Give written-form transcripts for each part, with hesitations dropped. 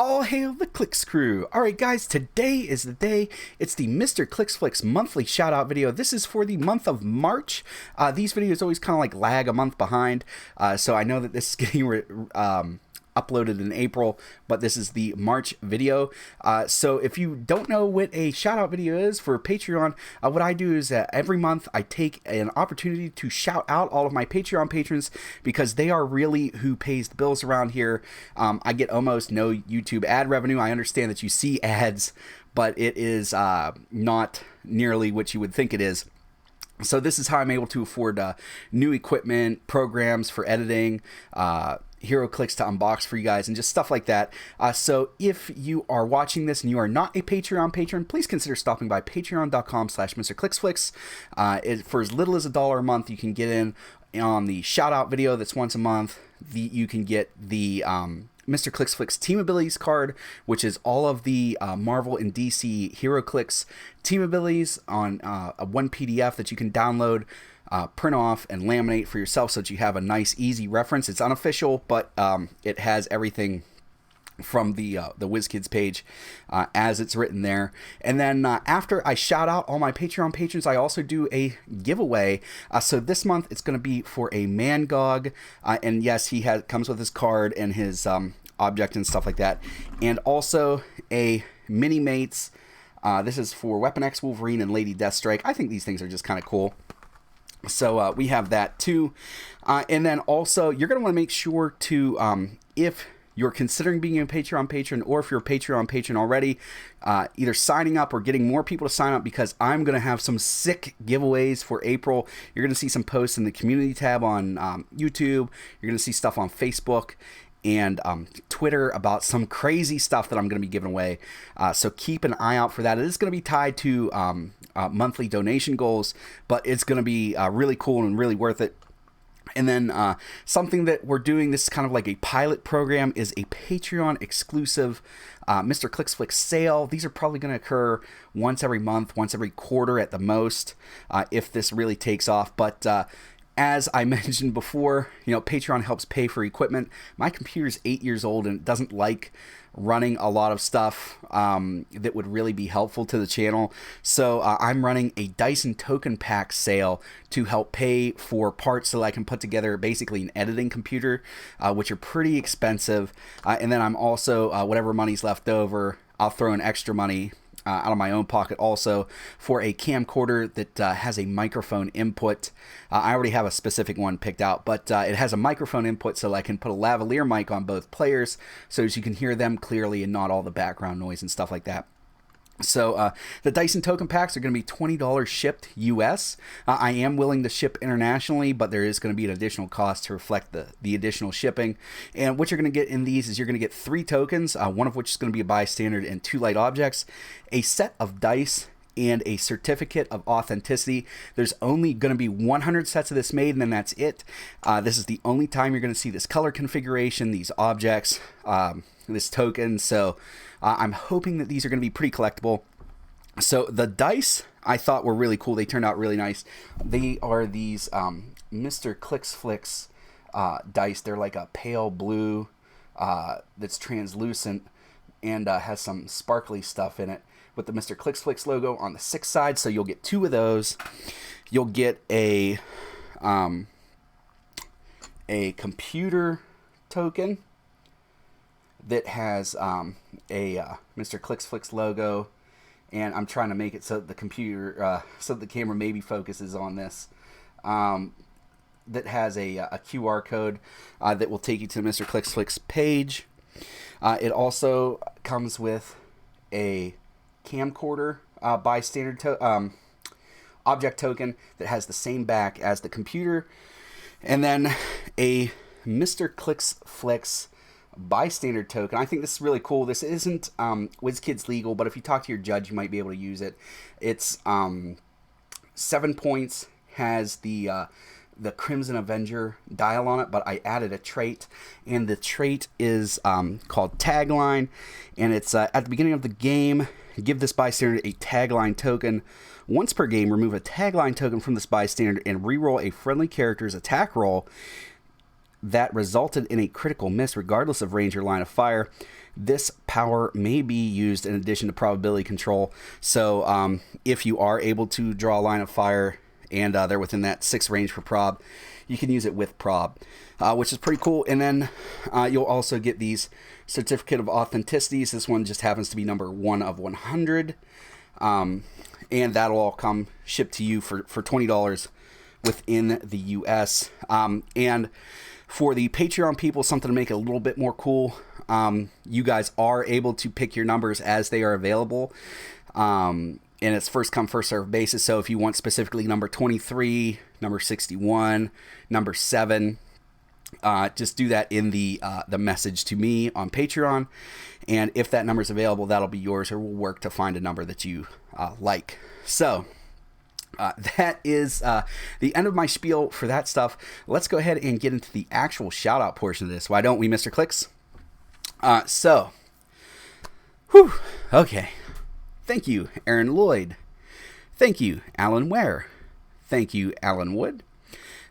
All hail the Clicks crew. Alright guys, today is the day. It's the Mr. Clicksflix monthly shout out video. This is for the month of March. These videos always kind of like lag a month behind. So I know that this is getting uploaded in April, but this is the March video. So if you don't know what a shout out video is for Patreon, what I do is every month I take an opportunity to shout out all of my Patreon patrons because they are really who pays the bills around here. I get almost no YouTube ad revenue. I understand that you see ads, but it is not nearly what you would think it is. So this is how I'm able to afford new equipment, programs for editing, heroclix to unbox for you guys, and just stuff like that. So if you are watching this and you are not a Patreon patron, please consider stopping by patreon.com/MrClicksflix. For as little as $1 a month, you can get in on the shout out video that's once a month. You can get the Mr. Clicksflix Team Abilities card, which is all of the Marvel and DC Heroclix team abilities on a one PDF that you can download, print off, and laminate for yourself so that you have a nice, easy reference. It's unofficial, but it has everything from the WizKids page as it's written there. And then after I shout out all my Patreon patrons, I also do a giveaway. So this month it's going to be for a Mangog, and yes, he comes with his card and his object and stuff like that, and also a Mini Mates. This is for Weapon X Wolverine and Lady Deathstrike. I think these things are just kind of cool. So we have that too. And then also you're going to want to make sure to, if you're considering being a Patreon patron, or if you're a Patreon patron already, either signing up or getting more people to sign up, because I'm going to have some sick giveaways for April. You're going to see some posts in the community tab on YouTube. You're going to see stuff on Facebook and Twitter about some crazy stuff that I'm going to be giving away. So keep an eye out for that. It is going to be tied to monthly donation goals, but it's going to be really cool and really worth it. And then something that we're doing, this is kind of like a pilot program, is a Patreon exclusive Mr. Clicksflix sale. These are probably going to occur once every month, once every quarter at the most, if this really takes off. But as I mentioned before, you know, Patreon helps pay for equipment. My computer's 8 years old and it doesn't like running a lot of stuff that would really be helpful to the channel. So I'm running a Dyson token pack sale to help pay for parts so that I can put together basically an editing computer, which are pretty expensive. And then I'm also, whatever money's left over, I'll throw in extra money out of my own pocket also for a camcorder that has a microphone input. I already have a specific one picked out, but it has a microphone input so I can put a lavalier mic on both players so as you can hear them clearly and not all the background noise and stuff like that. So the Dyson token packs are going to be $20 shipped US. I am willing to ship internationally, but there is going to be an additional cost to reflect the additional shipping. And what you're going to get in these is you're going to get 3 tokens, one of which is going to be a bystander and 2 light objects, a set of dice, and a certificate of authenticity. There's only going to be 100 sets of this made, and then that's it. This is the only time you're going to see this color configuration, these objects, this token. So I'm hoping that these are going to be pretty collectible. So the dice I thought were really cool. They turned out really nice. They are these Mr. Clicksflix dice. They're like a pale blue that's translucent and has some sparkly stuff in it with the Mr. Clicksflix logo on the 6th side. So you'll get 2 of those. You'll get a computer token that has a Mr. Clicksflix logo, and I'm trying to make it so that the computer, so that the camera maybe focuses on this, that has a QR code that will take you to the Mr. Clicksflix page. It also comes with a camcorder bystander object token that has the same back as the computer, and then a Mr. Clicksflix bystander token. I think this is really cool. This isn't WizKids legal, but if you talk to your judge, you might be able to use it. It's 7 points, has the Crimson Avenger dial on it, but I added a trait, and the trait is called Tagline, and it's at the beginning of the game. Give this bystander a tagline token. Once per game, remove a tagline token from this bystander and reroll a friendly character's attack roll. that resulted in a critical miss regardless of range or line of fire. This power may be used in addition to probability control. So if you are able to draw a line of fire and they're within that 6 range for prob, you can use it with prob, which is pretty cool. And then you'll also get these certificate of authenticities. This one just happens to be number 1 of 100. And that'll all come shipped to you for $20 within the US. And for the Patreon people, something to make it a little bit more cool, you guys are able to pick your numbers as they are available. And it's first come, first serve basis. So if you want specifically number 23, number 61, number 7, just do that in the message to me on Patreon. And if that number is available, that'll be yours, or we'll work to find a number that you like. So that is the end of my spiel for that stuff. Let's go ahead and get into the actual shout out portion of this. Why don't we, Mr. Clicks? Okay. Thank you, Aaron Lloyd. Thank you, Alan Ware. Thank you, Alan Wood.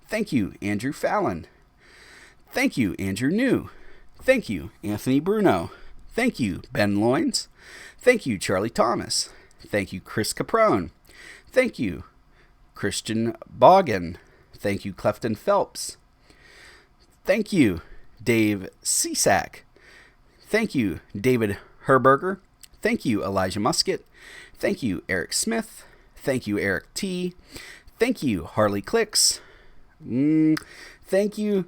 Thank you, Andrew Fallon. Thank you, Andrew New. Thank you, Anthony Bruno. Thank you, Ben Loins. Thank you, Charlie Thomas. Thank you, Chris Caprone. Thank you, Christian Boggin. Thank you, Clefton Phelps. Thank you, Dave Cisak. Thank you, David Herberger. Thank you, Elijah Musket. Thank you, Eric Smith. Thank you, Eric T. Thank you, Harley Clicks. Thank you,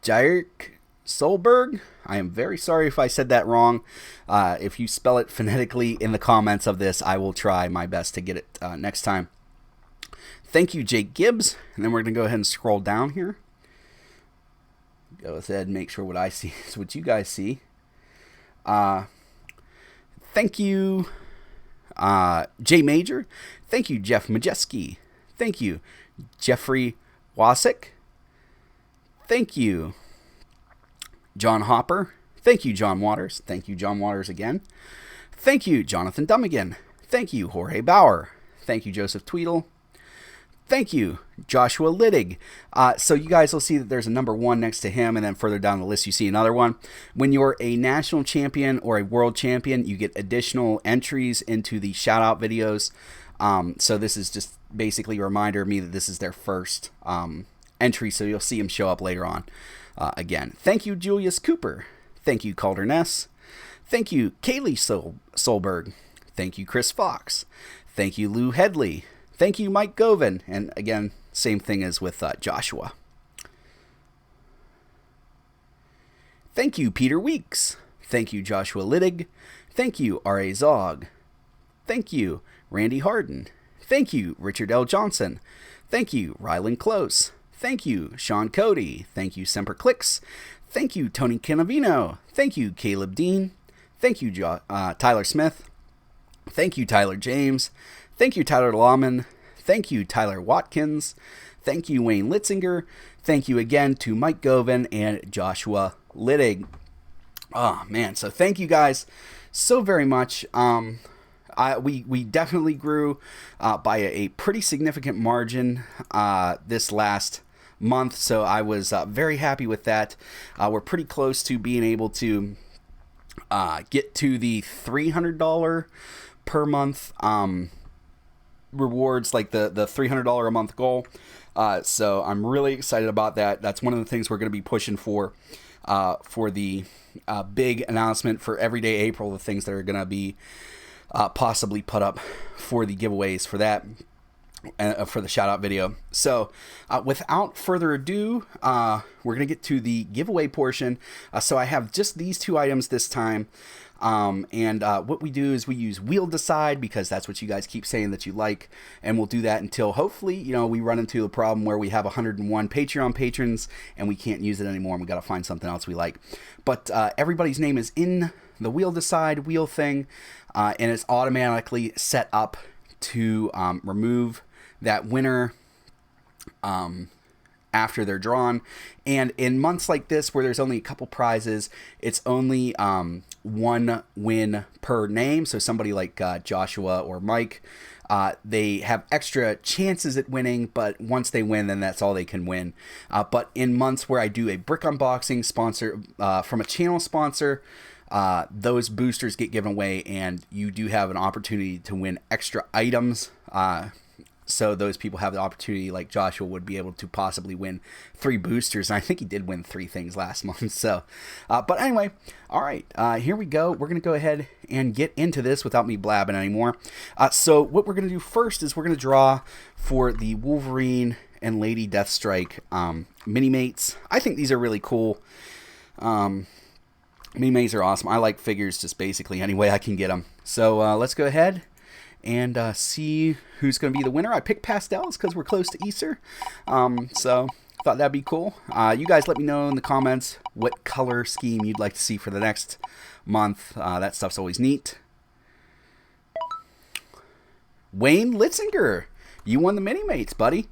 Jairk Solberg. I am very sorry if I said that wrong. If you spell it phonetically in the comments of this, I will try my best to get it next time. Thank you, Jake Gibbs. And then we're going to go ahead and scroll down here. Go ahead and make sure what I see is what you guys see. Thank you, Jay Major. Thank you, Jeff Majeski. Thank you, Jeffrey Wasik. Thank you, John Hopper. Thank you, John Waters. Thank you, John Waters again. Thank you, Jonathan Dummigan. Thank you, Jorge Bauer. Thank you, Joseph Tweedle. Thank you, Joshua Littig. So you guys will see that there's a number 1 next to him, and then further down the list you see another one. When you're a national champion or a world champion, you get additional entries into the shout-out videos. So this is just basically a reminder of me that this is their first entry, so you'll see him show up later on again. Thank you, Julius Cooper. Thank you, Calder Ness. Thank you, Kaylee Solberg. Thank you, Chris Fox. Thank you, Lou Headley. Thank you, Mike Govan. And again, same thing as with Joshua. Thank you, Peter Weeks. Thank you, Joshua Littig. Thank you, R.A. Zog. Thank you, Randy Harden. Thank you, Richard L. Johnson. Thank you, Rylan Close. Thank you, Sean Cody. Thank you, Semper Clicks. Thank you, Tony Canavino. Thank you, Caleb Dean. Thank you, Tyler Smith. Thank you, Tyler James. Thank you, Tyler Lawman. Thank you, Tyler Watkins. Thank you, Wayne Litzinger. Thank you again to Mike Govan and Joshua Littig. Oh, man. So thank you guys so very much. We definitely grew by a pretty significant margin this last month. So I was very happy with that. We're pretty close to being able to get to the $300 per month rewards, like the $300 a month goal. So I'm really excited about that. That's one of the things we're going to be pushing for the big announcement for Everyday April, the things that are going to be possibly put up for the giveaways for that, for the shout out video. So without further ado, we're going to get to the giveaway portion. So I have just these 2 items this time. And what we do is we use Wheel Decide, because that's what you guys keep saying that you like, and we'll do that until hopefully, you know, we run into a problem where we have 101 Patreon patrons and we can't use it anymore and we got to find something else we like. But everybody's name is in the Wheel Decide wheel thing, and it's automatically set up to remove that winner after they're drawn. And in months like this where there's only a couple prizes, it's only 1 win per name. So somebody like Joshua or Mike, they have extra chances at winning, but once they win, then that's all they can win. But in months where I do a brick unboxing sponsor from a channel sponsor, those boosters get given away, and you do have an opportunity to win extra items. So those people have the opportunity, like Joshua would be able to possibly win 3 boosters. And I think he did win 3 things last month. So, but anyway, all right, here we go. We're going to go ahead and get into this without me blabbing anymore. So what we're going to do first is we're going to draw for the Wolverine and Lady Deathstrike mini-mates. I think these are really cool. Mini-mates are awesome. I like figures just basically any way I can get them. So let's go ahead and see who's going to be the winner. I picked pastels because we're close to Easter, so thought that'd be cool. You guys let me know in the comments what color scheme you'd like to see for the next month. That stuff's always neat. Wayne Litzinger, you won the Mini-Mates, buddy.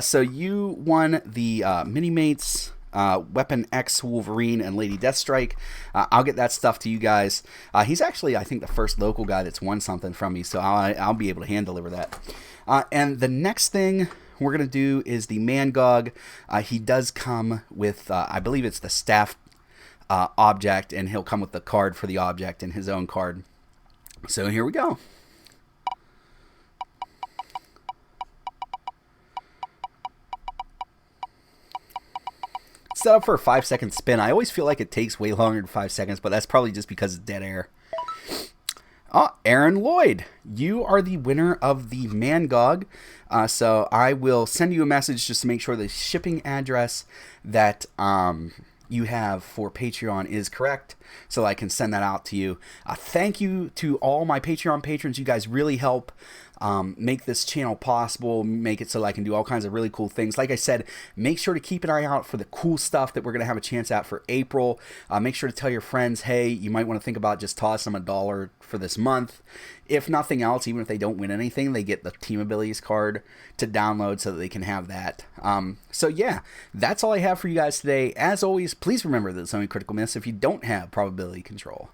So you won the Mini-Mates Weapon X Wolverine and Lady Deathstrike. I'll get that stuff to you guys. He's actually, I think, the first local guy that's won something from me, so I'll be able to hand deliver that. And the next thing we're going to do is the Mangog. He does come with, I believe it's the staff object, and he'll come with the card for the object and his own card. So here we go. Set up for a 5-second spin. I always feel like it takes way longer than 5 seconds, but that's probably just because it's dead air. Oh, Aaron Lloyd, you are the winner of the Mangog. So I will send you a message just to make sure the shipping address that you have for Patreon is correct, so I can send that out to you. Thank you to all my Patreon patrons. You guys really help make this channel possible, make it so I can do all kinds of really cool things. Like I said, make sure to keep an eye out for the cool stuff that we're going to have a chance at for April. Make sure to tell your friends, hey, you might want to think about just tossing them $1 for this month. If nothing else, even if they don't win anything, they get the Team Abilities card to download so that they can have that. So yeah, that's all I have for you guys today. As always, please remember that it's only critical miss if you don't have probability control.